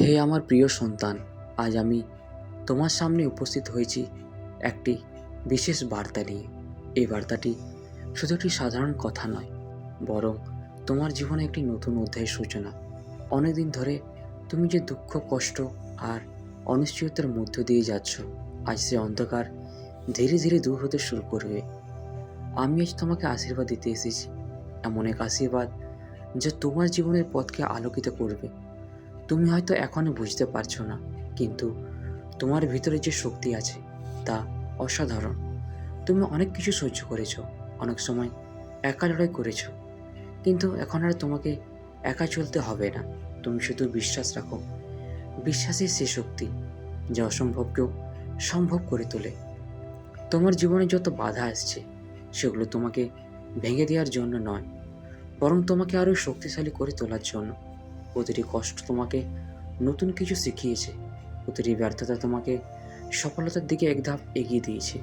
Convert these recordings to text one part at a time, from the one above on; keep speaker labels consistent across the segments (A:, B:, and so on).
A: হে আমার প্রিয় সন্তান, আজ আমি তোমার সামনে উপস্থিত হয়েছি একটি বিশেষ বার্তা নিয়ে। এই বার্তাটি শুধু একটি সাধারণ কথা নয়, বরং তোমার জীবনে একটি নতুন অধ্যায়ের সূচনা। অনেকদিন ধরে তুমি যে দুঃখ, কষ্ট আর অনিশ্চয়তার মধ্য দিয়ে যাচ্ছ, আজ সে অন্ধকার ধীরে ধীরে দূর হতে শুরু করবে। আমি আজ তোমাকে আশীর্বাদ দিতে এসেছি, এমন এক আশীর্বাদ যা তোমার জীবনের পথকে আলোকিত করবে। তুমি হয়তো এখনো বুঝতে পারছো না, কিন্তু তোমার ভিতরে যে শক্তি আছে তা অসাধারণ। তুমি অনেক কিছু সহ্য করেছো, অনেক সময় একা লড়াই করেছো, কিন্তু এখন আর তোমাকে একা চলতে হবে না। তুমি শুধু বিশ্বাস রাখো। বিশ্বাসই সে শক্তি যা অসম্ভবকেও সম্ভব করে তোলে। তোমার জীবনে যত বাধা আসছে, সেগুলো তোমাকে ভেঙে দেওয়ার জন্য নয়, বরং তোমাকে আরও শক্তিশালী করে তোলার জন্য। প্রতিটি কষ্ট তোমাকে নতুন কিছু শিখিয়েছে, প্রতিটি ব্যর্থতা তোমাকে সফলতার দিকে এক ধাপ এগিয়ে দিয়েছে।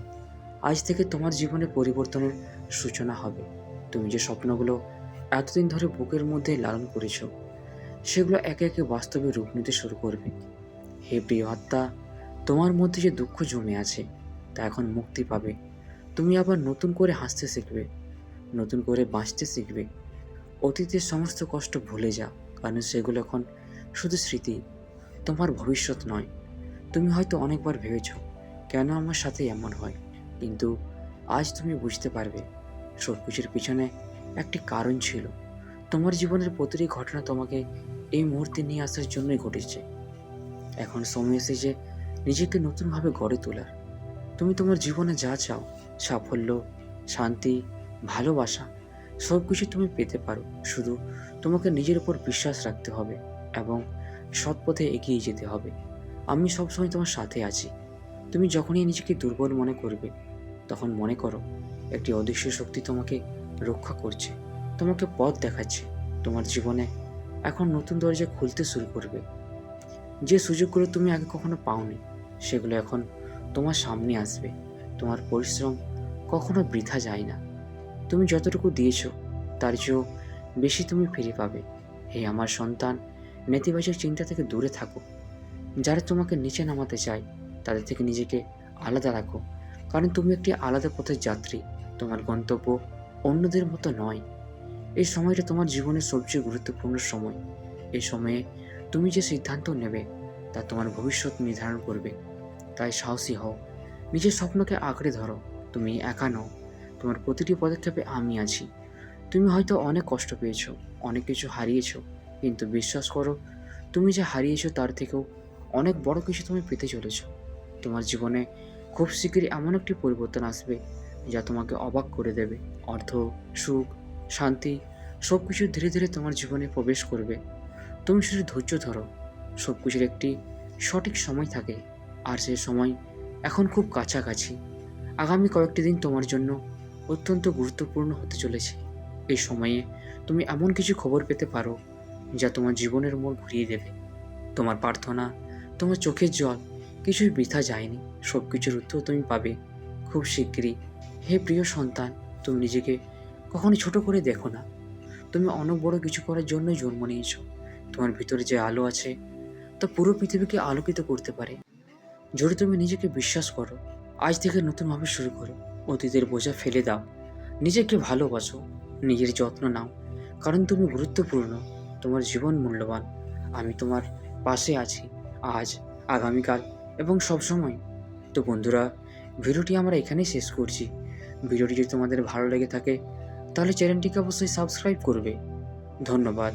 A: আজ থেকে তোমার জীবনে পরিবর্তনের সূচনা হবে। তুমি যে স্বপ্নগুলো এতদিন ধরে বুকের মধ্যে লালন করেছ, সেগুলো একে একে বাস্তবে রূপ নিতে শুরু করবে। হে প্রিয় আত্মা, তোমার মধ্যে যে দুঃখ জমে আছে তা এখন মুক্তি পাবে। তুমি আবার নতুন করে হাসতে শিখবে, নতুন করে বাঁচতে শিখবে। অতীতের সমস্ত কষ্ট ভুলে যাও, কারণ সেগুলো এখন শুধু স্মৃতি, তোমার ভবিষ্যৎ নয়। তুমি হয়তো অনেকবার ভেবেছ, কেন আমার সাথে এমন হয়, কিন্তু আজ তুমি বুঝতে পারবে সব কিছুর পিছনে একটি কারণ ছিল। তোমার জীবনের প্রতিটি ঘটনা তোমাকে এই মুহূর্তে নিয়ে আসার জন্যই ঘটেছে। এখন সময় এসেছে নিজেকে নতুনভাবে গড়ে তোলার। তুমি তোমার জীবনে যা চাও, সাফল্য, শান্তি, ভালোবাসা, সব কিছু তুমি পেতে পারো। শুধু তোমাকে নিজের উপর বিশ্বাস রাখতে হবে এবং সৎ পথে এগিয়ে যেতে হবে। আমি সবসময় তোমার সাথে আছি। তুমি যখনই নিজেকে দুর্বল মনে করবে, তখন মনে করো একটি অদৃশ্য শক্তি তোমাকে রক্ষা করছে, তোমাকে পথ দেখাচ্ছে। তোমার জীবনে এখন নতুন দরজা খুলতে শুরু করবে। যে সুযোগগুলো তুমি আগে কখনো পাওনি, সেগুলো এখন তোমার সামনে আসবে। তোমার পরিশ্রম কখনো বৃথা যায় না। তুমি যতটুকু দিয়েছো তার চেয়েও বেশি তুমি ফিরে পাবে। হে আমার সন্তান, নেতিবাচক চিন্তা থেকে দূরে থাকো। যারা তোমাকে নিচে নামাতে চায়, তাদের থেকে নিজেকে আলাদা রাখো, কারণ তুমি একটি আলাদা পথের যাত্রী। তোমার গন্তব্য অন্যদের মতো নয়। এই সময়টা তোমার জীবনের সবচেয়ে গুরুত্বপূর্ণ সময়। এই সময়ে তুমি যে সিদ্ধান্ত নেবে তা তোমার ভবিষ্যৎ নির্ধারণ করবে। তাই সাহসী হও, নিজের স্বপ্নকে আঁকড়ে ধরো। তুমি একা নও, তোমার প্রতিটি পদক্ষেপে আমি আছি। তুমি হয়তো অনেক কষ্ট পেয়েছো, অনেক কিছু হারিয়েছো, কিন্তু বিশ্বাস করো, তুমি যা হারিয়েছো তার থেকেও অনেক বড় কিছু তুমি পেতে চলেছ। তোমার জীবনে খুব শীঘ্রই এমন একটি পরিবর্তন আসবে যা তোমাকে অবাক করে দেবে। অর্থ, সুখ, শান্তি সব কিছু ধীরে ধীরে তোমার জীবনে প্রবেশ করবে। তুমি শুধু ধৈর্য ধরো। সব কিছুর একটি সঠিক সময় থাকে, আর সেই সময় এখন খুব কাছাকাছি। আগামী কয়েকটি দিন তোমার জন্য অত্যন্ত গুরুত্বপূর্ণ হতে চলেছে। এই সময়ে তুমি এমন কিছু খবর পেতে পারো যা তোমার জীবনের মোড় ঘুরিয়ে দেবে। তোমার প্রার্থনা, তোমার চোখের জল কিছুই বৃথা যায়নি। সব কিছুর উত্তর তুমি পাবে খুব শিগগিরই। হে প্রিয় সন্তান, তুমি নিজেকে কখনো ছোট করে দেখো না। তুমি অনেক বড় কিছু করার জন্যই জন্ম নিয়েছো। তোমার ভিতরে যে আলো আছে তা পুরো পৃথিবীকে আলোকিত করতে পারে। যদি তুমি নিজেকে বিশ্বাস করো, আজ থেকে নতুনভাবে শুরু করো। অতীতের বোঝা ফেলে দাও, নিজেকে ভালোবাসো, নিজের যত্ন নাও, কারণ তুমি গুরুত্বপূর্ণ, তোমার জীবন মূল্যবান। আমি তোমার পাশে আছি, আজ, আগামীকাল এবং সবসময়। তো বন্ধুরা, ভিডিওটি আমরা এখানেই শেষ করছি। ভিডিওটি যদি তোমাদের ভালো লেগে থাকে, তাহলে চ্যানেলটিকে অবশ্যই সাবস্ক্রাইব করবে। ধন্যবাদ।